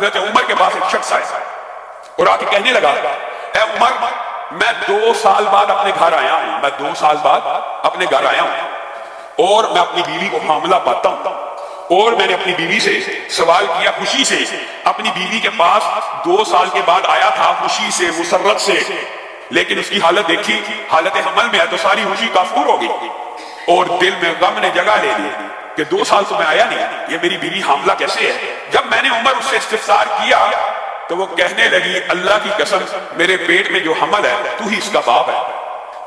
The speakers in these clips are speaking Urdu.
حضرت عمر کے پاس ایک شخص آیا اور آ کے کہنے لگا اے عمر میں 2 سال بعد اپنے گھر آیا ہوں، میں 2 سال بعد اپنے گھر آیا ہوں اور میں اپنی بیوی کو حاملہ پاتا ہوں، اور میں نے اپنی بیوی سے سوال کیا خوشی سے، اپنی بیوی کے پاس 2 سال کے بعد آیا تھا خوشی سے مسرت سے، لیکن اس کی حالت دیکھی حالت حمل میں ہے تو ساری خوشی کافور ہو گئی اور دل میں غم نے جگہ لے لی کہ 2 سال تو میں آیا نہیں، یہ میری بیوی حاملہ کیسے ہے؟ جب میں نے عمر اس سے استفسار کیا تو وہ کہنے لگی اللہ کی قسم میرے پیٹ میں جو حمل ہے تو ہی اس کا باپ ہے۔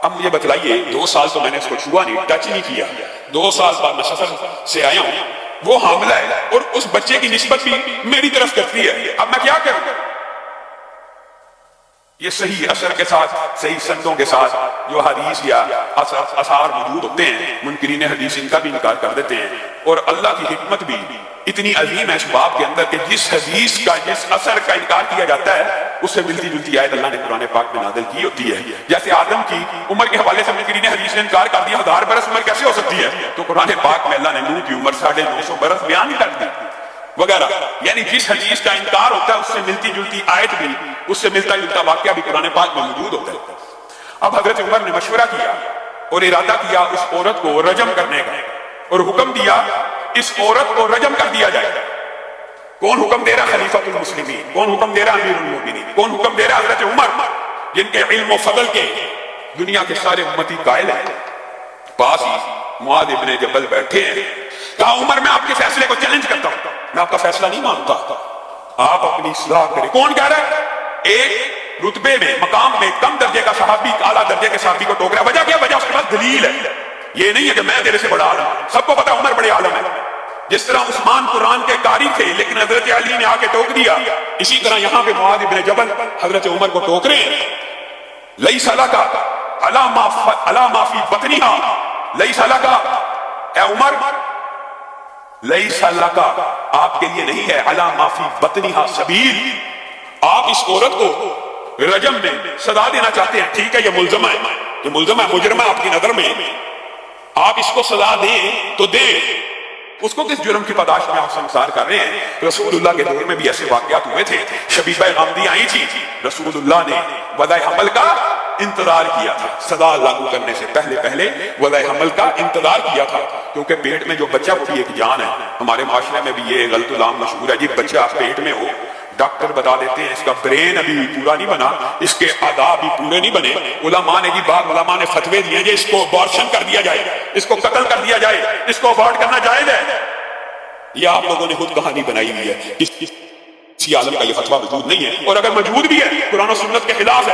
اب مجھے بتلائیے 2 سال تو میں نے اس کو چھوا نہیں، ٹچ نہیں کیا، 2 سال بعد میں سفر سے آیا ہوں، وہ حاملہ ہے اور اس بچے کی نسبت بھی میری طرف کرتی ہے، اب میں کیا کروں؟ یہ صحیح اثر کے ساتھ صحیح سندوں کے ساتھ جو حدیث یا اثار موجود ہوتے ہیں منکرین حدیث ان کا بھی انکار کر دیتے ہیں، اور اللہ کی حکمت بھی اتنی عظیم ہے اس باب کے اندر کہ جس حدیث کا جس اثر کا انکار کیا جاتا ہے اس سے ملتی جلتی آیت اللہ نے قرآن پاک میں نازل کی ہوتی ہے۔ جیسے آدم کی عمر کے حوالے سے منکرین حدیث نے انکار کر دیا 1000 برس عمر کیسے ہو سکتی ہے، تو قرآن پاک میں اللہ نے نوح کی عمر 950 برس بیان ہی کر دی وغیرہ، یعنی جس حدیث کا انکار ہوتا ہے اس سے ملتی جلتی آیت بھی، اس سے ملتا جلتا واقعہ بھی قرآن پاک میں موجود ہوتا ہے۔ اب حضرت عمر نے مشورہ کیا اور ارادہ کیا اس عورت کو رجم کرنے کا، اور حکم دیا اس عورت کو رجم کر دیا جائے۔ کون حکم دے رہا؟ خلیفۃ المسلمین۔ کون حکم دے رہا؟ امیر المومنین۔ کون حکم دے رہا؟ حضرت عمر، جن کے علم و فضل کے دنیا کے سارے امتی قائل ہیں۔ پاس ہی معاذ ابن جبل بیٹھے ہیں، کہا عمر میں آپ کے فیصلے کو چیلنج کرتا ہوں، میں آپ کا فیصلہ نہیں مانتا، آپ اپنی اصلاح کریں۔ کون کہہ رہا ہے؟ ایک رتبے میں مقام میں کم درجے کا صحابی اعلیٰ درجے کے صحابی کو ٹوک رہا ہے، وجہ کیا؟ وجہ اس کے پاس دلیل ہے، یہ نہیں ہے کہ میں تیرے سے بڑا عالم ہوں، سب کو پتا عمر بڑے عالم ہے۔ جس طرح عثمان قرآن کے قاری تھے لیکن حضرت علی نے آ کے ٹوک دیا، اسی طرح یہاں پہ معاذ ابن جبل حضرت عمر کو ٹوک رہے ہیں۔ لیس لک علی ما فی بطنہا، لیس لک اے عمر، لیس لک آپ کے لیے نہیں ہے علی ما فی بطنہا سبیل، آپ اس عورت کو رجم میں سزا دینا چاہتے ہیں، ٹھیک ہے یہ ملزمہ ہے، یہ ملزمہ ہے، مجرمہ آپ کی نظر میں، آپ اس کو سزا دیں تو دیں، اس کو کس جرم کی پاداش میں آپ سنسار کر رہے ہیں؟ رسول اللہ کے دور میں بھی ایسے واقعات ہوئے تھے، شبیبہ غامدی آئی تھی، رسول اللہ نے وضع حمل کا انتظار کیا تھا، سزا لاگو کرنے سے پہلے وضع حمل کا انتظار کیا تھا، کیونکہ پیٹ میں جو بچہ وہ بھی ایک جان ہے۔ ہمارے معاشرے میں بھی یہ غلط العام مشہور ہے، جی بچہ پیٹ میں ہو، ڈاکٹر بتا دیتے ہیں اس کا برین ابھی پورا نہیں بنا، اس کے آداب بھی پورے نہیں بنے، علماء نے بعض علماء نے فتوے دیے کہ اس کو ابارشن کر دیا جائے، اس کو قتل کر دیا جائے، اس کو ابارٹ کرنا جائز ہے۔ یہ آپ لوگوں نے خود کہانی بنائی ہوئی ہے، کسی عالم کا یہ فتویٰ موجود نہیں ہے، اور اگر موجود بھی ہے قرآن و سنت کے خلاف ہے۔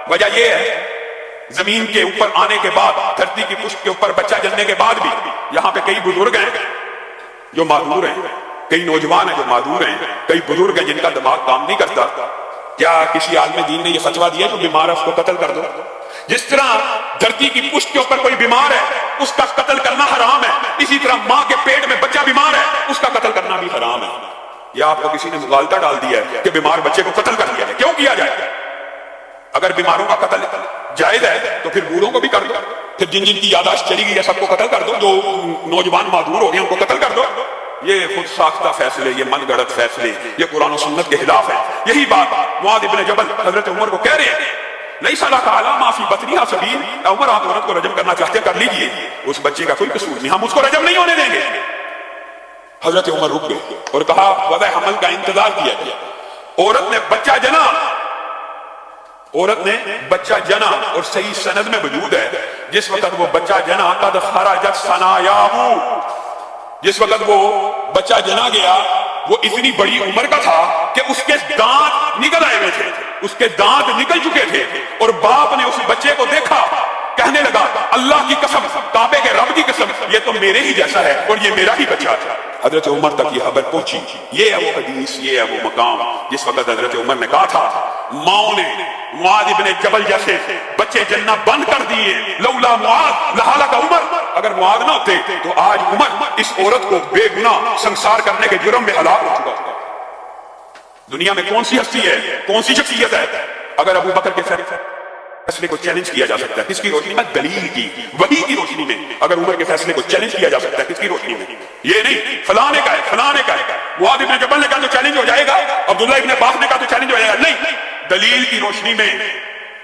وجہ یہ ہے زمین کے اوپر آنے کے بعد، دھرتی کی پشت کے اوپر بچہ جننے کے بعد بھی یہاں پہ کئی بزرگ ہیں جو معذور ہیں، کئی نوجوان ہیں جو معذور ہیں، کئی بزرگ ہیں جن کا دماغ کام نہیں کرتا۔ کیا کسی عالم دین نے یہ فتویٰ دیا جو بیمار ہے اس کو قتل کر دو؟ جس طرح دھرتی کی پشت کے اوپر کوئی بیمار ہے اس کا قتل کرنا حرام ہے، اسی طرح ماں کے پیٹ میں بچہ بیمار ہے اس کا قتل کرنا بھی حرام ہے۔ یا آپ کو کسی نے مغالطہ ڈال دیا ہے کہ بیمار بچے کو قتل کر دیا جائے، کیوں کیا جائے؟ اگر بیماروں کا قتل جائز ہے تو پھر بوڑھوں کو بھی کر دو، پھر جن جن کی یاداشت چلی گئی ہے سب کو قتل کر دو، جو نوجوان معذور ہو گئے ان کو قتل کر دو۔ یہ خود ساختہ فیصلے، یہ من گڑت فیصلے، یہ قرآن و سنت کے خلاف ہے۔ یہی بات معاذ ابن جبل حضرت عمر کو کہہ رہے ہیں، لیس لک علی ما فی بطنہا سبیل، عمر آپ عورت کو رجم کرنا چاہتے ہیں کر لیجئے، اس بچے کا کوئی قصور نہیں، ہم اس کو رجم نہیں ہونے دیں گے۔ حضرت عمر رک گئے اور کہا وضع حمل کا انتظار کیا گیا، عورت نے بچہ جنا، عورت نے بچہ جنا، اور صحیح سند میں موجود ہے جس وقت وہ بچہ جنا قد خرجت ثنایاہ، جس وقت وہ بچہ جنا گیا وہ اتنی بڑی عمر کا تھا کہ اس کے دانت نکل آئے ہوئے تھے، اس کے دانت نکل چکے تھے، اور باپ نے اس بچے کو دیکھا، کہنے لگا اللہ کی قسم، کعبے کے رب کی قسم، یہ تو میرے ہی جیسا ہے اور یہ میرا ہی بچہ تھا۔ حضرت عمر تک یہ خبر پہنچی، یہ ہے وہ حدیث، یہ ہے وہ مقام جس وقت حضرت عمر نے کہا تھا ماؤں نے معاذ ابن جبل جیسے بچے جننا بند کر دیے، لولا معاذ لہلک عمر، اگر معاذ نہ ہوتے تو آج عمر اس عورت کو بے گناہ سنسار کرنے کے جرم میں ہلاک ہو چکا تھا۔ دنیا میں کون سی ہستی ہے، کون سی شخصیت ہے اگر ابو بکر کے فیصلے کو چیلنج کیا جا سکتا ہے؟ کس کی روشنی میں؟ دلیل کی، وحی کی روشنی میں۔ اگر عمر کے فیصلے کو چیلنج کیا جا سکتا ہے کس کی روشنی میں؟ یہ نہیں فلاں نے کہا ہے، فلاں نے کہا ہے، معاذ ابن جبل نے کہا تو چیلنج ہو جائے گا، دلیل کی روشنی میں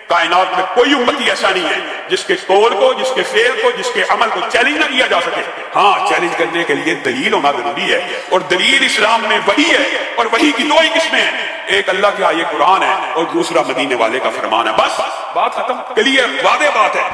کائنات میں کوئی امتی ایسا نہیں ہے جس کے قول کو، جس کے فعل کو، جس کے عمل کو چیلنج نہ کیا جا سکے۔ ہاں، چیلنج کرنے کے لیے دلیل ہونا ضروری ہے، اور دلیل اسلام میں وہی ہے، اور وہی کی دو ہی قسمیں ہیں، ایک اللہ کی آیت قرآن ہے اور دوسرا مدینے والے کا فرمان ہے۔ بس بات ختم، کلیئر، واضح بات ہے۔